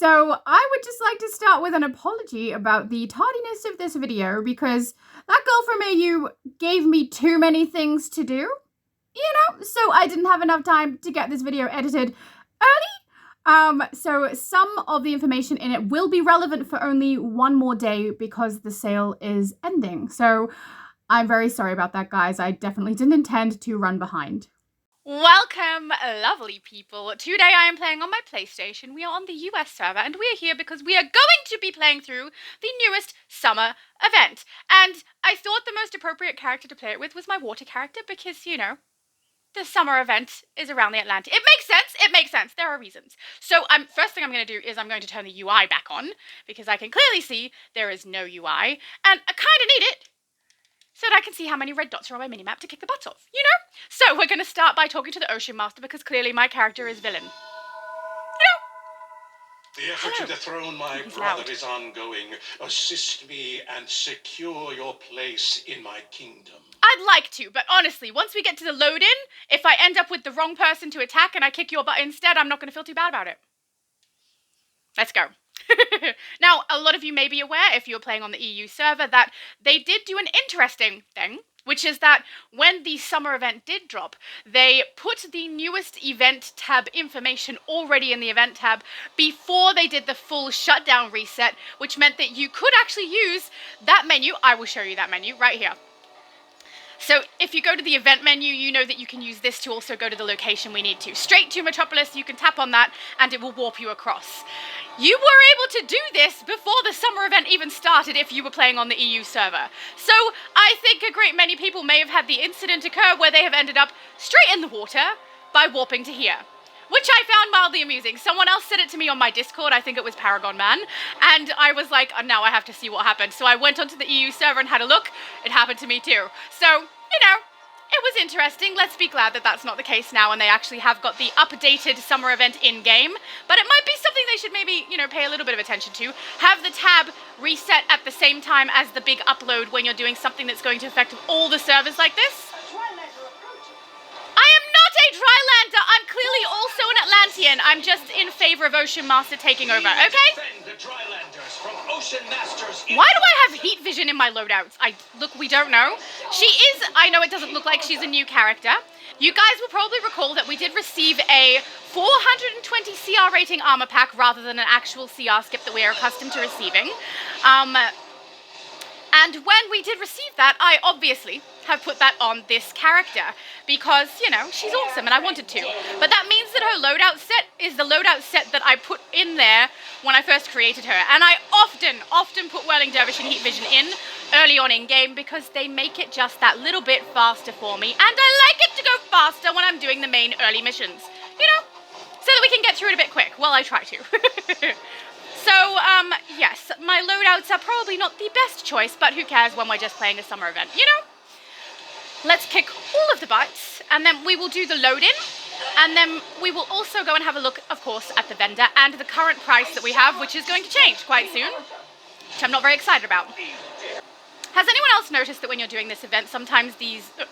So I would just like to start with an apology about the tardiness of this video because that girl from AU gave me too many things to do, so I didn't have enough time to get this video edited early. So some of the information in it will be relevant for only one more day because the sale is ending. So I'm very sorry about that, guys. I definitely didn't intend to run behind. Welcome, lovely people. Today I am playing on my PlayStation. We are on the US server, and we are here because we are going to be playing through the newest summer event. And I thought the most appropriate character to play it with was my water character because, the summer event is around the Atlantic. It makes sense. There are reasons. So first thing I'm going to do is I'm going to turn the UI back on because I can clearly see there is no UI, and I kind of need it so that I can see how many red dots are on my minimap to kick the butts off, So we're going to start by talking to the Ocean Master because clearly my character is villain. The effort to dethrone my brother is ongoing. Assist me and secure your place in my kingdom. I'd like to, but honestly, once we get to the load-in, if I end up with the wrong person to attack and I kick your butt instead, I'm not going to feel too bad about it. Let's go. Now, a lot of you may be aware, if you're playing on the EU server, that they did do an interesting thing, which is that when the summer event did drop, they put the newest event tab information already in the event tab before they did the full shutdown reset, which meant that you could actually use that menu. I will show you that menu right here. So if you go to the event menu, you know that you can use this to also go to the location we need to. Straight to Metropolis, you can tap on that and it will warp you across. You were able to do this before the summer event even started if you were playing on the EU server. So I think a great many people may have had the incident occur where they have ended up straight in the water by warping to here, which I found mildly amusing. Someone else said it to me on my Discord, I think it was Paragon Man, and I was like, oh, now I have to see what happened. So I went onto the EU server and had a look. It happened to me too. So, it was interesting. Let's be glad that that's not the case now and they actually have got the updated summer event in-game. But it might be something they should maybe, pay a little bit of attention to. Have the tab reset at the same time as the big upload when you're doing something that's going to affect all the servers like this. I am not a Drylander. I'm clearly also an Atlantean. I'm just in favor of Ocean Master taking over, okay? Why do I have heat vision in my loadouts? Look, we don't know. She is, I know it doesn't look like she's a new character. You guys will probably recall that we did receive a 420 CR rating armor pack rather than an actual CR skip that we are accustomed to receiving. And when we did receive that, I obviously have put that on this character because, she's awesome and I wanted to. But that means that her loadout set is the loadout set that I put in there when I first created her. And I often put Whirling Dervish and Heat Vision in early on in game because they make it just that little bit faster for me. And I like it to go faster when I'm doing the main early missions, so that we can get through it a bit quick. Well, I try to. So, yes, my loadouts are probably not the best choice, but who cares when we're just playing a summer event, Let's kick all of the butts, and then we will do the load-in, and then we will also go and have a look, of course, at the vendor and the current price that we have, which is going to change quite soon, which I'm not very excited about. Has anyone else noticed that when you're doing this event, sometimes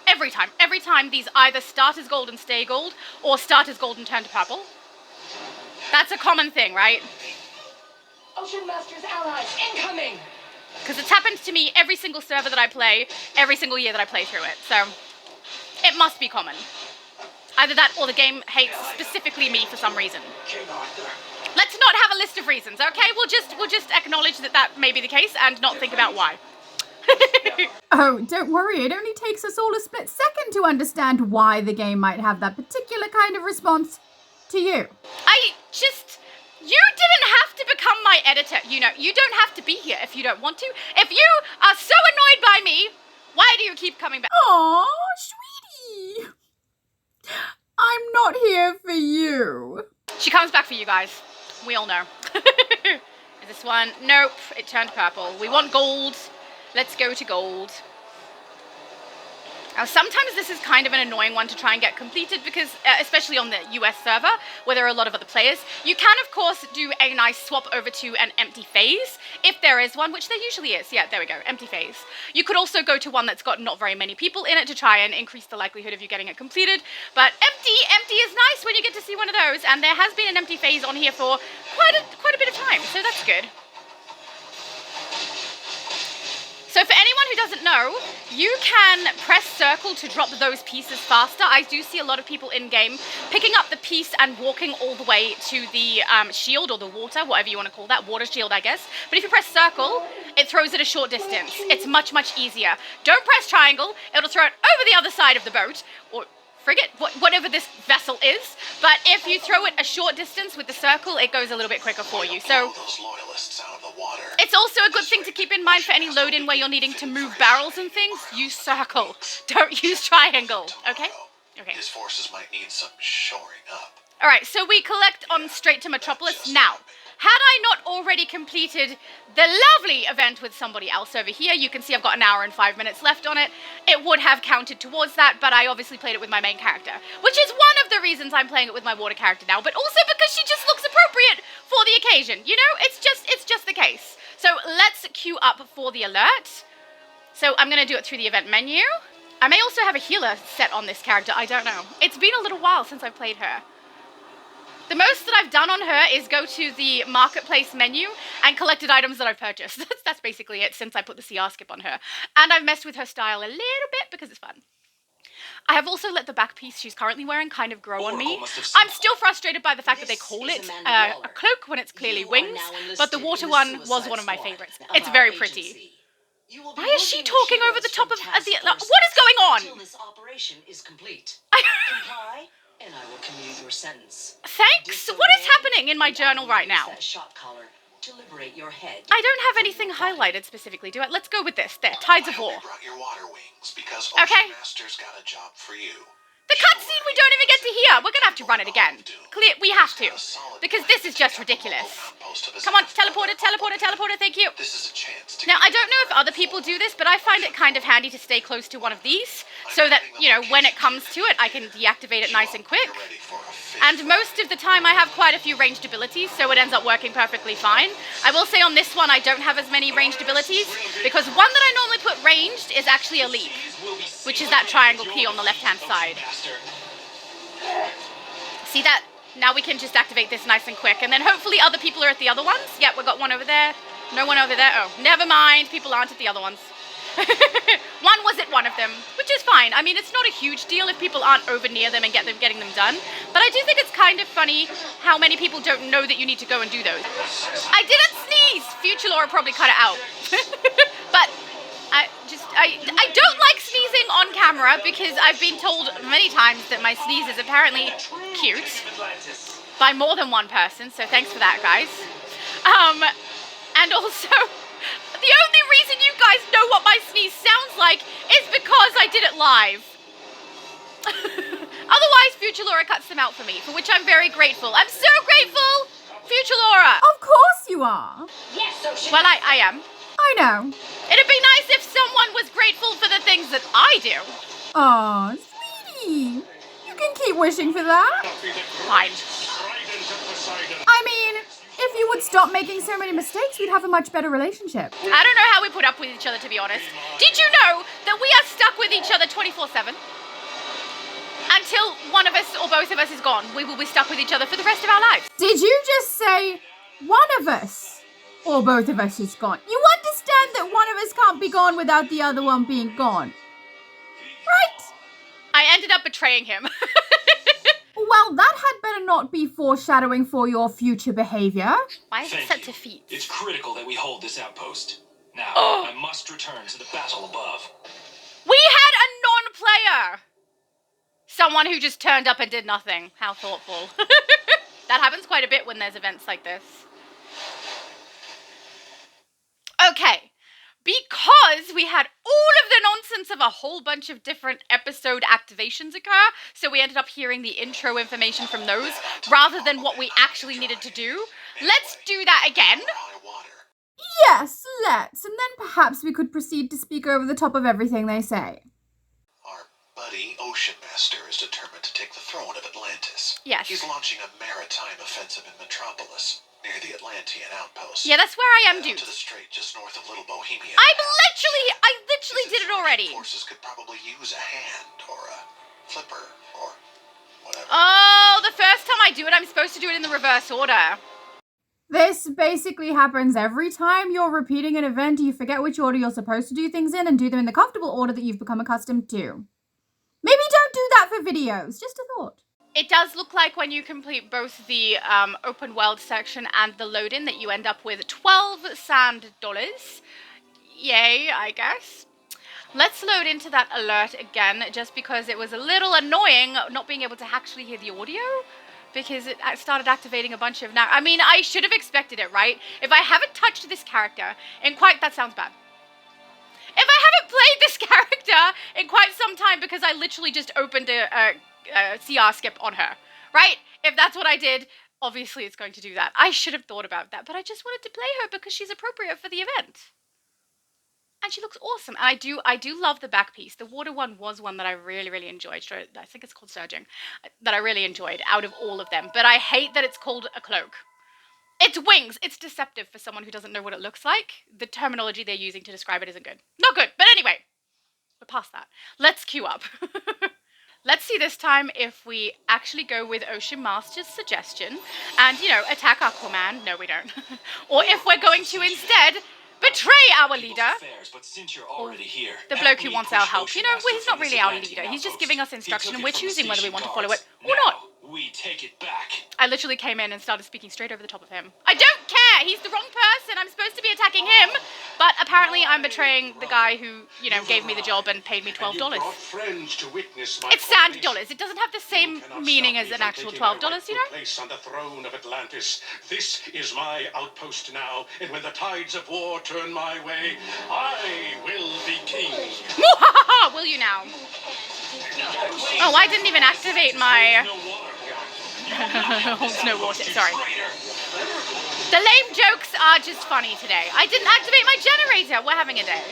every time these either start as gold and stay gold, or start as gold and turn to purple? That's a common thing, right? Ocean Master's allies incoming! Because it's happened to me every single server that I play, every single year that I play through it. So, it must be common. Either that or the game hates specifically me for some reason. Let's not have a list of reasons, okay? We'll just acknowledge that may be the case and not think about why. Oh, don't worry. It only takes us all a split second to understand why the game might have that particular kind of response to you. You didn't have to become my editor, you don't have to be here if you don't want to. If you are so annoyed by me, why do you keep coming back? Aw, sweetie. I'm not here for you. She comes back for you guys. We all know. Is this one? Nope, it turned purple. We want gold. Let's go to gold. Now, sometimes this is kind of an annoying one to try and get completed because, especially on the US server, where there are a lot of other players, you can, of course, do a nice swap over to an empty phase, if there is one, which there usually is. Yeah, there we go, empty phase. You could also go to one that's got not very many people in it to try and increase the likelihood of you getting it completed, but empty is nice when you get to see one of those, and there has been an empty phase on here for quite a bit of time, so that's good. So for anyone who doesn't know, you can press circle to drop those pieces faster. I do see a lot of people in-game picking up the piece and walking all the way to the shield or the water, whatever you want to call that, water shield, I guess. But if you press circle, it throws it a short distance. It's much, much easier. Don't press triangle, it'll throw it over the other side of the boat, or frigate, whatever this vessel is. But if you throw it a short distance with the circle, it goes a little bit quicker for you. So those loyalists out of the water. it's also a good thing to keep in mind for any load-in where you're needing to move barrels and things. Use circle. Don't use triangle. Okay? Okay. His forces might need some shoring up. All right, so we collect on straight to Metropolis. Now, had I not already completed the lovely event with somebody else over here, you can see I've got an hour and 5 minutes left on it, it would have counted towards that, but I obviously played it with my main character, which is one of the reasons I'm playing it with my water character now, but also because she just looks appropriate for the occasion, you know? It's just the case. So let's queue up for the alert. So I'm going to do it through the event menu. I may also have a healer set on this character, I don't know. It's been a little while since I've played her. The most that I've done on her is go to the marketplace menu and collected items that I've purchased. That's basically it since I put the CR skip on her. And I've messed with her style a little bit because it's fun. I have also let the back piece she's currently wearing kind of grow on me. I'm still frustrated by is they call it a cloak when it's clearly wings, but the water one was one of my favorites. It's very pretty. Why is she talking over the top of the... What is going on? Until this operation is complete. Comply, and I will commute your sentence. Thanks? What is happening in my journal right now? That shock collar to liberate your head. I don't have anything highlighted specifically, do I? Let's go with this. There, Tides of War. I brought your water wings because Okay. Ocean Master's got a job for you. The cutscene we don't even get to hear. We're gonna have to run it again. Clear, we have to. Because this is just ridiculous. Come on, teleporter, teleporter, teleporter, thank you. This is a chance to Now, I don't know if other people do this, but I find it kind of handy to stay close to one of these, so that, you know, when it comes to it, I can deactivate it nice and quick. And most of the time I have quite a few ranged abilities, so it ends up working perfectly fine. I will say on this one I don't have as many ranged abilities, because one that I normally put ranged is actually a leap, which is that triangle key on the left-hand side. See that? Now we can just activate this nice and quick, and then hopefully other people are at the other ones. Yeah, we got one over there. No one over there. Oh, never mind. People aren't at the other ones. One was at one of them, which is fine. I mean, it's not a huge deal if people aren't over near them and getting them done. But I do think it's kind of funny how many people don't know that you need to go and do those. I didn't sneeze! Future Laura probably cut it out. But I don't like sneezing on camera because I've been told many times that my sneeze is apparently cute by more than one person, so thanks for that, guys. And also, the only reason you guys know what my sneeze sounds like is because I did it live. Otherwise, Future Laura cuts them out for me, for which I'm very grateful. I'm so grateful, Future Laura. Of course you are. Yes, Ocean. Well, I am. I know. It'd be nice if someone was grateful for the things that I do. Aw, sweetie. You can keep wishing for that. Fine. I mean, if you would stop making so many mistakes, we'd have a much better relationship. I don't know how we put up with each other, to be honest. Did you know that we are stuck with each other 24/7? Until one of us or both of us is gone, we will be stuck with each other for the rest of our lives. Did you just say one of us or both of us is gone? You understand that one of us can't be gone without the other one being gone, right? I ended up betraying him. Well, that had better not be foreshadowing for your future behavior. Why is it set to feet? It's critical that we hold this outpost. Now, I must return to the battle above. We had a non-player! Someone who just turned up and did nothing. How thoughtful. That happens quite a bit when there's events like this. Okay. Because we had all of the nonsense of a whole bunch of different episode activations occur, so we ended up hearing the intro information from those, rather than what we actually needed to do. Let's do that again. Yes, let's, and then perhaps we could proceed to speak over the top of everything they say. Our buddy Ocean Master is determined to take the throne of Atlantis. Yes. He's launching a maritime offensive in Metropolis, near the Atlantean Outpost. Yeah, that's where I am, dude. To the strait just north of Little Bohemia. I literally did it already. Forces could probably use a hand or a flipper or whatever. Oh, the first time I do it, I'm supposed to do it in the reverse order. This basically happens every time you're repeating an event. You forget which order you're supposed to do things in and do them in the comfortable order that you've become accustomed to. Maybe don't do that for videos. Just a thought. It does look like when you complete both the open world section and the load-in that you end up with 12 sand dollars. Yay, I guess. Let's load into that alert again, just because it was a little annoying not being able to actually hear the audio, because it started activating a bunch of... Now, I mean, I should have expected it, right? If I haven't touched this character in quite... That sounds bad. If I haven't played this character in quite some time, because I literally just opened a CR skip on her, right? If that's what I did, obviously it's going to do that. I should have thought about that, but I just wanted to play her because she's appropriate for the event. And she looks awesome. And I do love the back piece. The water one was one that I really, really enjoyed. I think it's called Surging. That I really enjoyed out of all of them. But I hate that it's called a cloak. It's wings. It's deceptive for someone who doesn't know what it looks like. The terminology they're using to describe it isn't good. Not good. But anyway, we're past that. Let's queue up. Let's see this time if we actually go with Ocean Master's suggestion and, you know, attack Aquaman. No, we don't. Or if we're going to instead betray our leader. But since you're already here, The bloke who wants our help. You know, he's not really our leader. He's just giving us instruction and we're choosing whether we want to follow it or not. We take it back. I literally came in and started speaking straight over the top of him. I don't care! He's the wrong person! I'm supposed to be attacking him! But apparently I'm betraying the guy who, you know, gave me the job and paid me $12. It's sand dollars. It doesn't have the same meaning as an actual $12, you know? Place on the throne of Atlantis. This is my outpost now, and when the tides of war turn my way, I will be king. Mwahaha! Will you now? Oh, I didn't even activate my... Holds no water, sorry. The lame jokes are just funny today. I didn't activate my generator. We're having a day.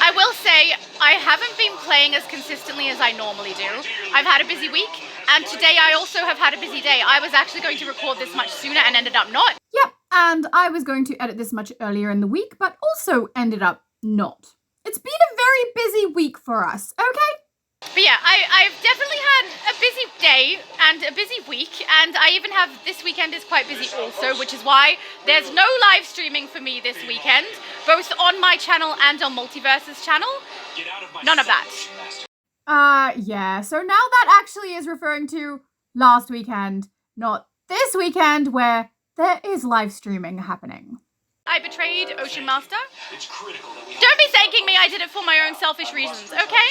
I will say, I haven't been playing as consistently as I normally do. I've had a busy week, and today I also have had a busy day. I was actually going to record this much sooner and ended up not. Yep, and I was going to edit this much earlier in the week, but also ended up not. It's been a very busy week for us, okay? But yeah, I've definitely had a busy day and a busy week, and I even have this weekend is quite busy also, which is why there's no live streaming for me this weekend, both on my channel and on Multiverse's channel. Get out of my None of that. Yeah, so now that actually is referring to last weekend, not this weekend, where there is live streaming happening. I betrayed Ocean Master. It's critical that we Don't be thanking me, I did it for my own selfish reasons, okay?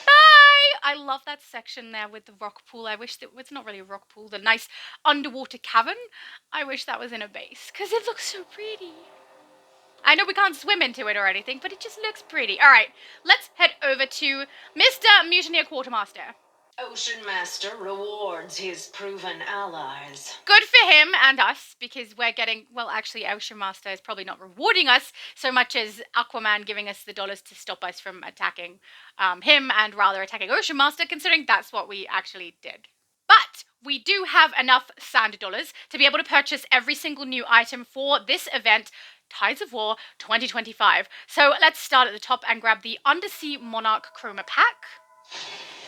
Bye! I love that section there with the rock pool. I wish that it's not really a rock pool, the nice underwater cavern. I wish that was in a base, because it looks so pretty. I know we can't swim into it or anything, but it just looks pretty. All right, let's head over to Mr. Mutineer Quartermaster. Ocean Master rewards his proven allies. Good for him and us, because we're getting, well, actually, Ocean Master is probably not rewarding us so much as Aquaman giving us the dollars to stop us from attacking him and rather attacking Ocean Master, considering that's what we actually did. But we do have enough sand dollars to be able to purchase every single new item for this event, Tides of War 2025. So let's start at the top and grab the Undersea Monarch Chroma pack.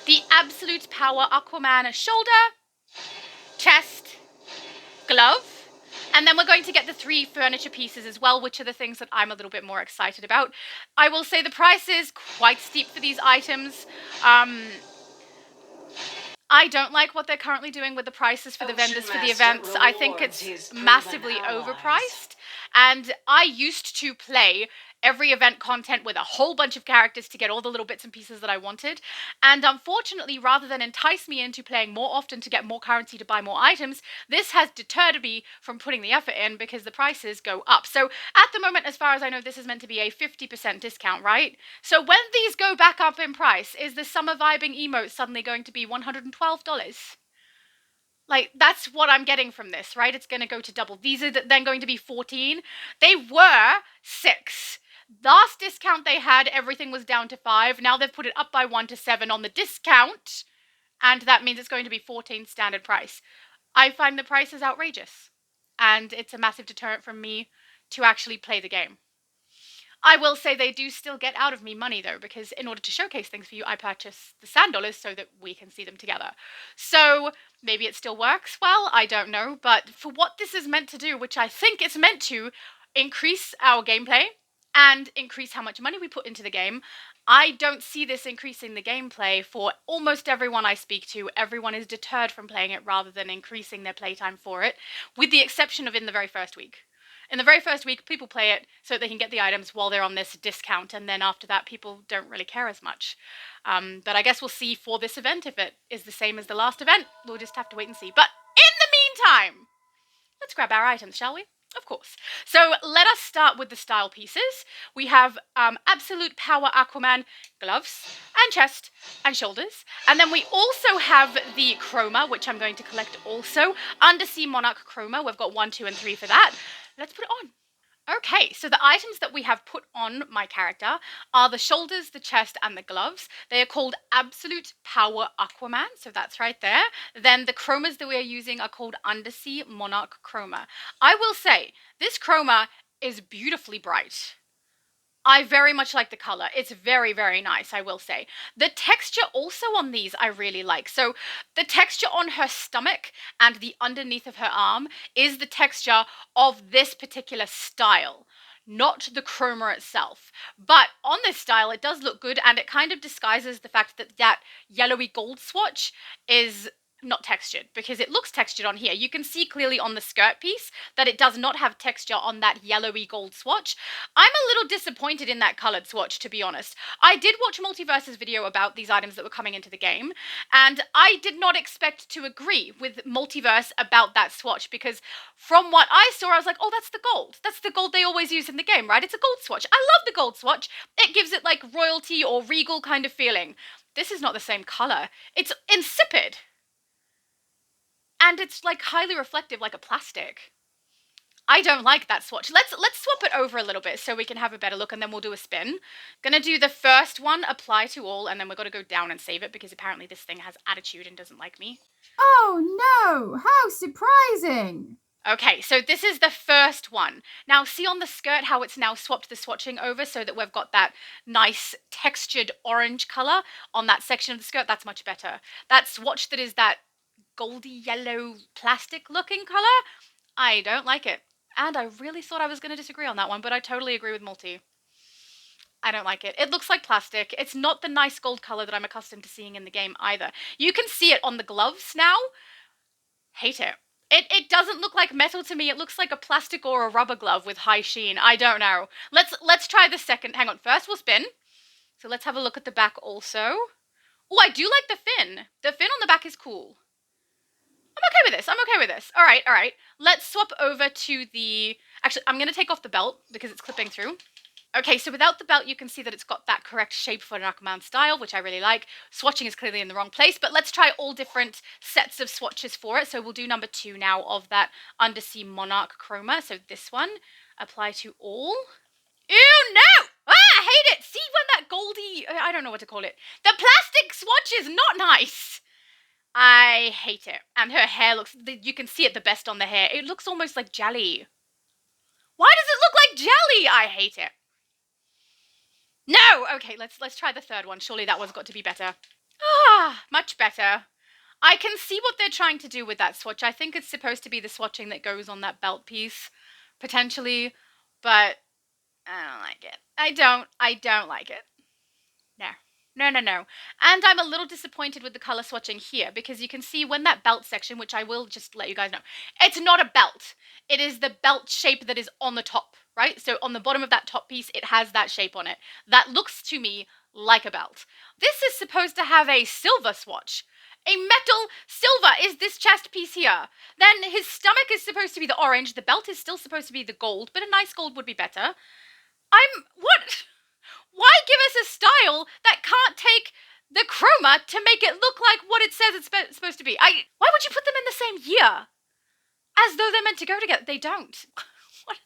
The Absolute Power Aquaman shoulder, chest, glove, and then we're going to get the 3 furniture pieces as well, which are the things that I'm a little bit more excited about. I will say the price is quite steep for these items. I don't like what they're currently doing with the prices for the vendors for the events. I think it's massively overpriced. And I used to play every event content with a whole bunch of characters to get all the little bits and pieces that I wanted. And unfortunately, rather than entice me into playing more often to get more currency to buy more items, this has deterred me from putting the effort in because the prices go up. So at the moment, as far as I know, this is meant to be a 50% discount, right? So when these go back up in price, is the summer vibing emote suddenly going to be $112? Like, that's what I'm getting from this, right? It's going to go to double. These are then going to be 14. They were 6. Last discount they had, everything was down to 5. Now they've put it up by 1 to 7 on the discount. And that means it's going to be 14 standard price. I find the price is outrageous. And it's a massive deterrent from me to actually play the game. I will say they do still get out of me money though, because in order to showcase things for you, I purchase the sand dollars so that we can see them together. So maybe it still works well, I don't know. But for what this is meant to do, which I think it's meant to increase our gameplay and increase how much money we put into the game, I don't see this increasing the gameplay for almost everyone I speak to. Everyone is deterred from playing it rather than increasing their playtime for it, with the exception of in the very first week. In the very first week, people play it so that they can get the items while they're on this discount, and then after that, people don't really care as much. But I guess we'll see for this event if it is the same as the last event. We'll just have to wait and see. But in the meantime, let's grab our items, shall we? Of course. So let us start with the style pieces. We have Absolute Power Aquaman gloves and chest and shoulders. And then we also have the Chroma, which I'm going to collect also. Undersea Monarch Chroma. We've got 1, 2, and 3 for that. Let's put it on. Okay, so the items that we have put on my character are the shoulders, the chest, and the gloves. They are called Absolute Power Aquaman, so that's right there. Then the chromas that we are using are called Undersea Monarch Chroma. I will say, this chroma is beautifully bright. I very much like the color. It's very, very nice, I will say. The texture also on these I really like. So the texture on her stomach and the underneath of her arm is the texture of this particular style, not the chroma itself. But on this style, it does look good, and it kind of disguises the fact that that yellowy gold swatch is not textured, because it looks textured on here. You can see clearly on the skirt piece that it does not have texture on that yellowy gold swatch. I'm a little disappointed in that colored swatch, to be honest. I did watch Multiverse's video about these items that were coming into the game, and I did not expect to agree with Multiverse about that swatch, because from what I saw, I was like, oh, that's the gold. That's the gold they always use in the game, right? It's a gold swatch. I love the gold swatch. It gives it like royalty or regal kind of feeling. This is not the same color. It's insipid. And it's like highly reflective, like a plastic. I don't like that swatch. Let's swap it over a little bit so we can have a better look, and then we'll do a spin. Gonna do the first one, apply to all, and then we're gonna go down and save it because apparently this thing has attitude and doesn't like me. Oh no, how surprising! Okay, so this is the first one. Now see on the skirt how it's now swapped the swatching over so that we've got that nice textured orange color on that section of the skirt. That's much better. That swatch that is that goldy yellow plastic looking color, I don't like it. And I really thought I was going to disagree on that one, but I totally agree with Multi. I don't like it. It looks like plastic. It's not the nice gold color that I'm accustomed to seeing in the game either. You can see it on the gloves now. Hate it. It doesn't look like metal to me. It looks like a plastic or a rubber glove with high sheen. I don't know. Let's try the second. Hang on. First we'll spin. So let's have a look at the back also. Oh, I do like the fin. The fin on the back is cool. I'm okay with this. I'm okay with this. All right, all right. Let's swap over to the... Actually, I'm going to take off the belt because it's clipping through. Okay, so without the belt, you can see that it's got that correct shape for an Aquaman style, which I really like. Swatching is clearly in the wrong place, but let's try all different sets of swatches for it. So we'll do number 2 now of that Undersea Monarch Chroma. So this one, apply to all. Ew, no! Ah, I hate it! See when that goldy... I don't know what to call it. The plastic swatch is not nice! I hate it. And her hair looks, you can see it the best on the hair. It looks almost like jelly. Why does it look like jelly? I hate it. No! Okay, let's try the third one. Surely that one's got to be better. Ah, much better. I can see what they're trying to do with that swatch. I think it's supposed to be the swatching that goes on that belt piece, potentially, but I don't like it. I don't like it. No. No. And I'm a little disappointed with the color swatching here because you can see when that belt section, which I will just let you guys know, it's not a belt. It is the belt shape that is on the top, right? So on the bottom of that top piece, it has that shape on it. That looks to me like a belt. This is supposed to have a silver swatch. A metal silver is this chest piece here. Then his stomach is supposed to be the orange. The belt is still supposed to be the gold, but a nice gold would be better. What? Why give us a style that can't take the chroma to make it look like what it says it's supposed to be? Why would you put them in the same year? As though they're meant to go together. They don't. What?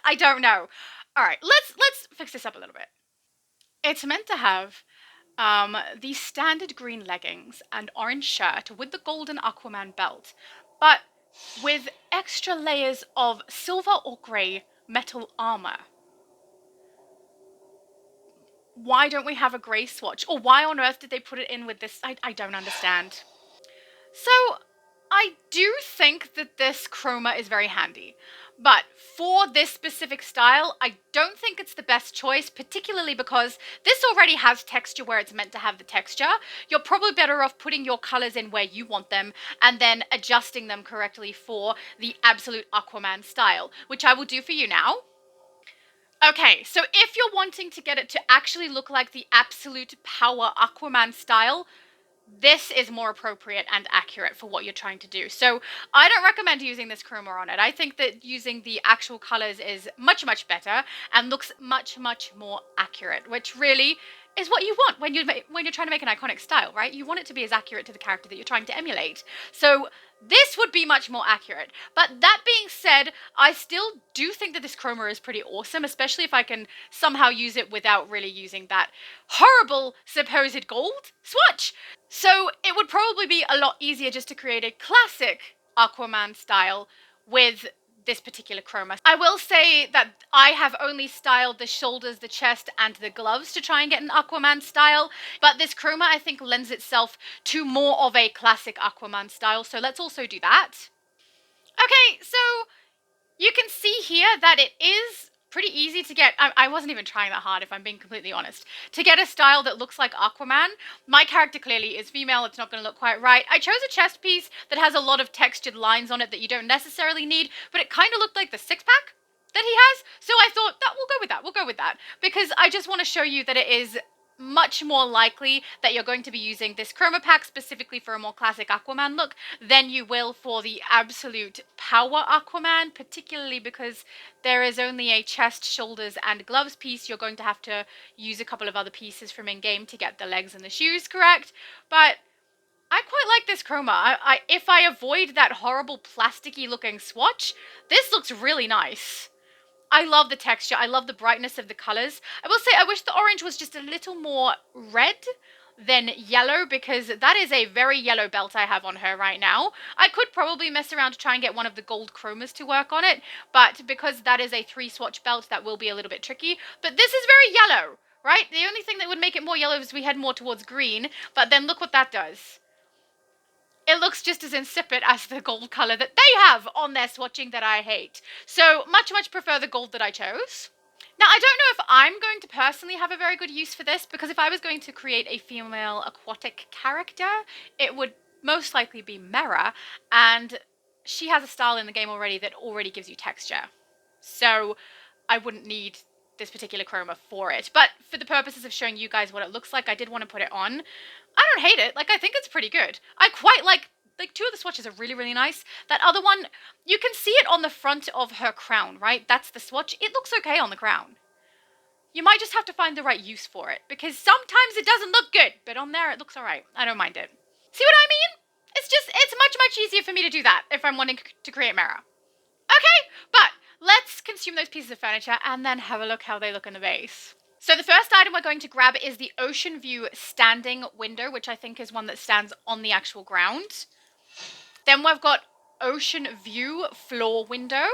I don't know. All right, let's fix this up a little bit. It's meant to have the standard green leggings and orange shirt with the golden Aquaman belt, but with extra layers of silver or grey metal armor. why don't we have a grey swatch? Or why on earth did they put it in with this? I don't understand. So, I do think that this chroma is very handy. But for this specific style, I don't think it's the best choice, particularly because this already has texture where it's meant to have the texture. You're probably better off putting your colors in where you want them and then adjusting them correctly for the absolute Aquaman style, which I will do for you now. Okay, so if you're wanting to get it to actually look like the absolute power Aquaman style, this is more appropriate and accurate for what you're trying to do. So I don't recommend using this chroma on it. I think that using the actual colors is much, much better and looks much, much more accurate, which really is what you want when you're trying to make an iconic style, right? You want it to be as accurate to the character that you're trying to emulate. So this would be much more accurate. But that being said, I still do think that this chroma is pretty awesome, especially if I can somehow use it without really using that horrible supposed gold swatch. So it would probably be a lot easier just to create a classic Aquaman style with this particular chroma. I will say that I have only styled the shoulders, the chest, and the gloves to try and get an Aquaman style, but this chroma I think lends itself to more of a classic Aquaman style, so let's also do that. Okay, so you can see here that it is pretty easy to get. I wasn't even trying that hard, if I'm being completely honest, to get a style that looks like Aquaman. My character clearly is female. It's not going to look quite right. I chose a chest piece that has a lot of textured lines on it that you don't necessarily need, but it kind of looked like the six-pack that he has. So I thought that we'll go with that. We'll go with that because I just want to show you that it is much more likely that you're going to be using this chroma pack specifically for a more classic Aquaman look than you will for the absolute power Aquaman, particularly because there is only a chest, shoulders, and gloves piece. You're going to have to use a couple of other pieces from in-game to get the legs and the shoes correct, but I quite like this chroma. If I avoid that horrible plasticky looking swatch, this looks really nice. I love the texture. I love the brightness of the colors. I will say I wish the orange was just a little more red than yellow because that is a very yellow belt I have on her right now. I could probably mess around to try and get one of the gold chromas to work on it, but because that is a 3-swatch belt, that will be a little bit tricky. But this is very yellow, right? The only thing that would make it more yellow is we head more towards green, but then look what that does. It looks just as insipid as the gold color that they have on their swatching that I hate. So much prefer the gold that I chose. Now, I don't know if I'm going to personally have a very good use for this because if I was going to create a female aquatic character, it would most likely be Mera, and she has a style in the game already that already gives you texture. So I wouldn't need this particular chroma for it. But for the purposes of showing you guys what it looks like, I did want to put it on. I don't hate it. Like, I think it's pretty good. I quite like 2 of the swatches are really nice. That other one, you can see it on the front of her crown, right? That's the swatch. It looks okay on the crown. You might just have to find the right use for it, because sometimes it doesn't look good, but on there it looks alright. I don't mind it. See what I mean? It's much easier for me to do that if I'm wanting to create Mera. Okay, but let's consume those pieces of furniture and then have a look how they look in the base. So the first item we're going to grab is the Ocean View standing window, which I think is one that stands on the actual ground. Then we've got Ocean View floor window,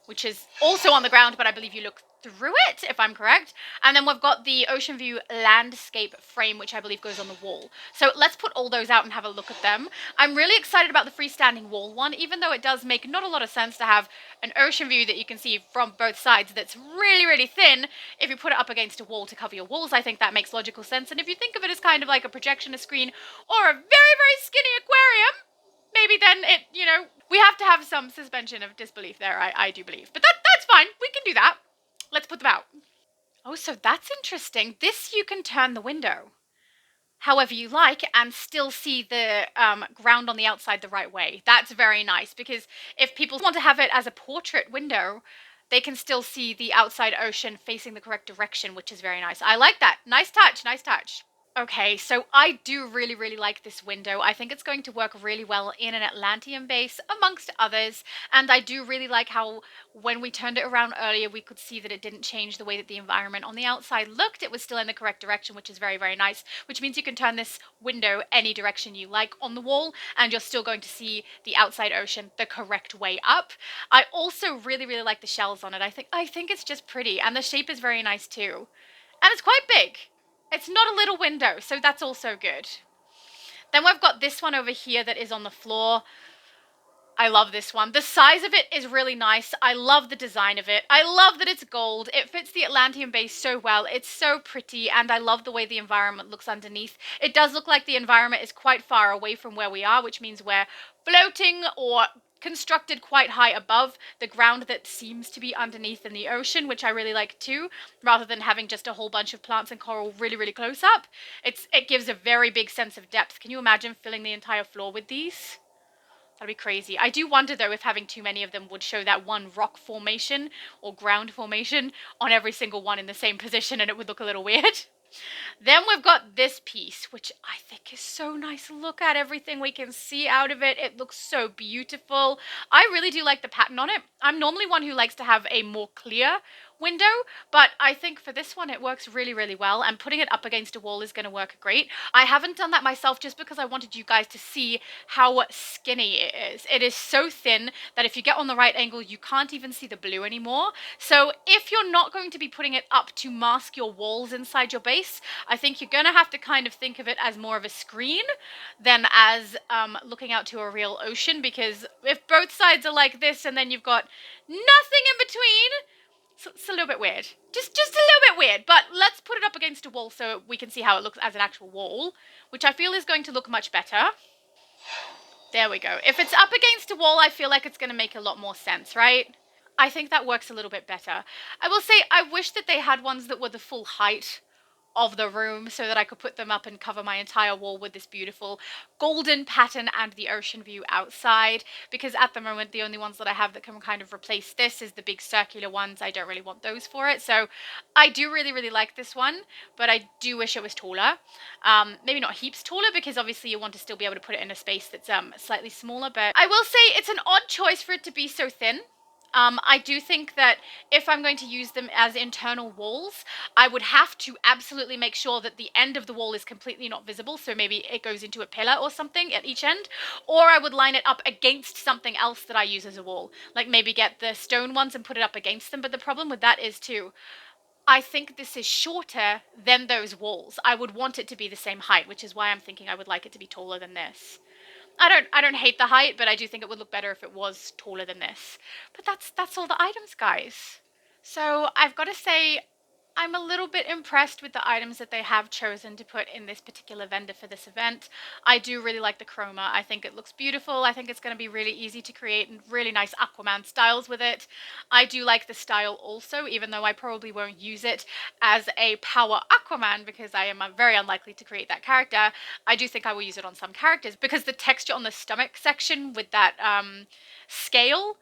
which is also on the ground, but I believe you look through it, if I'm correct. And then we've got the Ocean View landscape frame, which I believe goes on the wall. So let's put all those out and have a look at them. I'm really excited about the freestanding wall one, even though it does make not a lot of sense to have an ocean view that you can see from both sides that's really thin. If you put it up against a wall to cover your walls, I think that makes logical sense. And if you think of it as kind of like a projectionist screen or a very skinny aquarium, maybe then it, we have to have some suspension of disbelief there, I do believe. But that's fine. We can do that. Let's put them out. Oh, so that's interesting. This you can turn the window however you like and still see the ground on the outside the right way. That's very nice because if people want to have it as a portrait window, they can still see the outside ocean facing the correct direction, which is very nice. I like that. Nice touch. Okay, so I do really like this window. I think it's going to work really well in an Atlantean base, amongst others. And I do really like how when we turned it around earlier, we could see that it didn't change the way that the environment on the outside looked. It was still in the correct direction, which is very nice, which means you can turn this window any direction you like on the wall, and you're still going to see the outside ocean the correct way up. I also really like the shells on it. I think it's just pretty, and the shape is very nice too. And it's quite big. It's not a little window, so that's also good. Then we've got this one over here that is on the floor. I love this one. The size of it is really nice. I love the design of it. I love that it's gold. It fits the Atlantean base so well. It's so pretty, and I love the way the environment looks underneath. It does look like the environment is quite far away from where we are, which means we're floating or constructed quite high above the ground that seems to be underneath in the ocean, which I really like too, rather than having just a whole bunch of plants and coral really, really close up. It gives a very big sense of depth. Can you imagine filling the entire floor with these? That'd be crazy. I do wonder, though, if having too many of them would show that one rock formation or ground formation on every single one in the same position, and it would look a little weird. Then we've got this piece, which I think is so nice. Look at everything we can see out of it. It looks so beautiful. I really do like the pattern on it. I'm normally one who likes to have a more clear window, but I think for this one it works really, really well, and putting it up against a wall is going to work great. I haven't done that myself just because I wanted you guys to see how skinny it is. It is so thin that if you get on the right angle, you can't even see the blue anymore. So if you're not going to be putting it up to mask your walls inside your base, I think you're going to have to kind of think of it as more of a screen than as looking out to a real ocean, because if both sides are like this and then you've got nothing in between, it's a little bit weird. Just a little bit weird, but let's put it up against a wall so we can see how it looks as an actual wall, which I feel is going to look much better. There we go. If it's up against a wall, I feel like it's going to make a lot more sense, right? I think that works a little bit better. I will say I wish that they had ones that were the full height of the room so that I could put them up and cover my entire wall with this beautiful golden pattern and the ocean view outside, because at the moment the only ones that I have that can kind of replace this is the big circular ones. I don't really want those for it, so I do really, really like this one, but I do wish it was taller. Maybe not heaps taller, because obviously you want to still be able to put it in a space that's slightly smaller, but I will say it's an odd choice for it to be so thin. I do think that if I'm going to use them as internal walls, I would have to absolutely make sure that the end of the wall is completely not visible, so maybe it goes into a pillar or something at each end, or I would line it up against something else that I use as a wall, like maybe get the stone ones and put it up against them. But the problem with that is too, I think this is shorter than those walls. I would want it to be the same height, which is why I'm thinking I would like it to be taller than this. I don't hate the height, but I do think it would look better if it was taller than this. But that's all the items, guys. So I've got to say, I'm a little bit impressed with the items that they have chosen to put in this particular vendor for this event. I do really like the chroma. I think it looks beautiful. I think it's going to be really easy to create really nice Aquaman styles with it. I do like the style also, even though I probably won't use it as a power Aquaman because I am very unlikely to create that character. I do think I will use it on some characters because the texture on the stomach section with that scale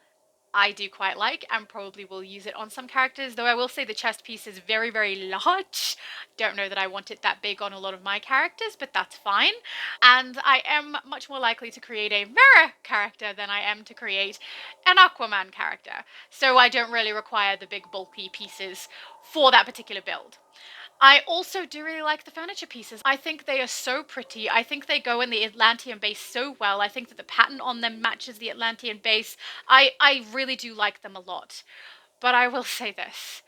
I do quite like, and probably will use it on some characters, though I will say the chest piece is very, very large. Don't know that I want it that big on a lot of my characters, but that's fine. And I am much more likely to create a Mera character than I am to create an Aquaman character, so I don't really require the big bulky pieces for that particular build. I also do really like the furniture pieces. I think they are so pretty. I think they go in the Atlantean base so well. I think that the pattern on them matches the Atlantean base. I really do like them a lot. But I will say this.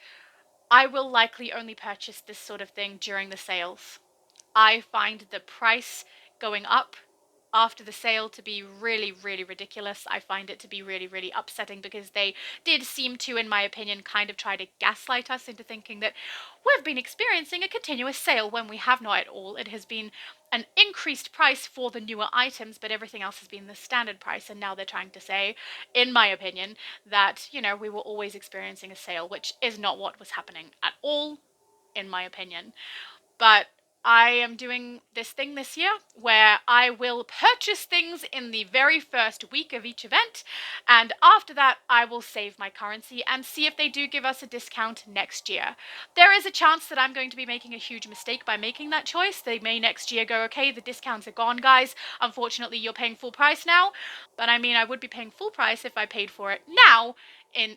I will likely only purchase this sort of thing during the sales. I find the price going up after the sale to be really, really ridiculous. I find it to be really, really upsetting because they did seem to, in my opinion, kind of try to gaslight us into thinking that we've been experiencing a continuous sale when we have not at all. It has been an increased price for the newer items, but everything else has been the standard price. And now they're trying to say, in my opinion, that, you know, we were always experiencing a sale, which is not what was happening at all, in my opinion. But I am doing this thing this year where I will purchase things in the very first week of each event, and after that I will save my currency and see if they do give us a discount next year. There is a chance that I'm going to be making a huge mistake by making that choice. They may next year go, okay, the discounts are gone, guys. Unfortunately, you're paying full price now. But I mean, I would be paying full price if I paid for it now.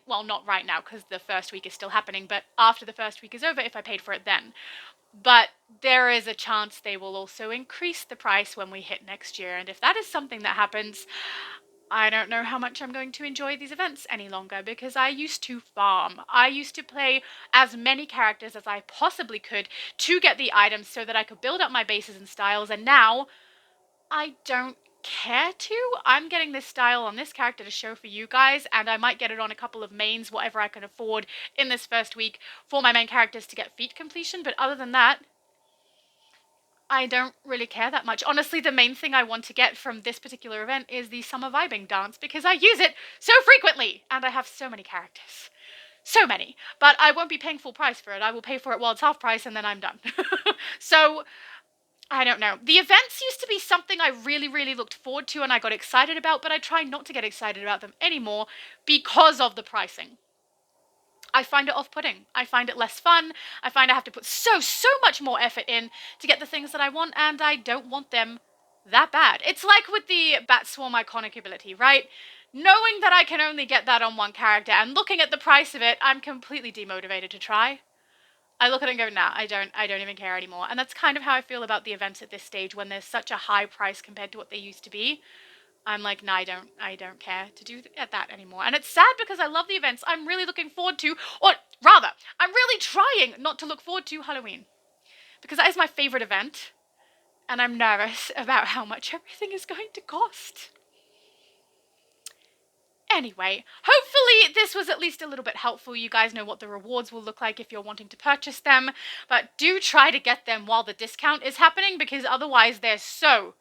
Well, not right now because the first week is still happening, but after the first week is over, if I paid for it then. But there is a chance they will also increase the price when we hit next year. And if that is something that happens, I don't know how much I'm going to enjoy these events any longer, because I used to farm. I used to play as many characters as I possibly could to get the items so that I could build up my bases and styles, and now I don't care to. I'm getting this style on this character to show for you guys, and I might get it on a couple of mains, whatever I can afford in this first week for my main characters to get feat completion, but other than that, I don't really care that much. Honestly, the main thing I want to get from this particular event is the summer vibing dance, because I use it so frequently, and I have so many characters. So many. But I won't be paying full price for it. I will pay for it while it's half price, and then I'm done. So, I don't know. The events used to be something I really, really looked forward to and I got excited about, but I try not to get excited about them anymore because of the pricing. I find it off-putting. I find it less fun. I find I have to put so much more effort in to get the things that I want, and I don't want them that bad. It's like with the Bat Swarm iconic ability, right? Knowing that I can only get that on one character and looking at the price of it, I'm completely demotivated to try. I look at it and go, nah, I don't even care anymore. And that's kind of how I feel about the events at this stage when there's such a high price compared to what they used to be. I'm like, nah, I don't care to do that anymore. And it's sad because I love the events I'm really looking forward to, or rather, I'm really trying not to look forward to Halloween. Because that is my favorite event, and I'm nervous about how much everything is going to cost. Anyway, hopefully this was at least a little bit helpful. You guys know what the rewards will look like if you're wanting to purchase them, but do try to get them while the discount is happening, because otherwise they're so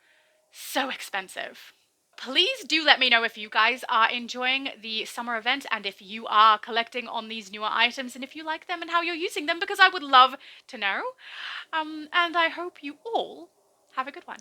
expensive. Please do let me know if you guys are enjoying the summer event and if you are collecting on these newer items and if you like them and how you're using them, because I would love to know. And I hope you all have a good one.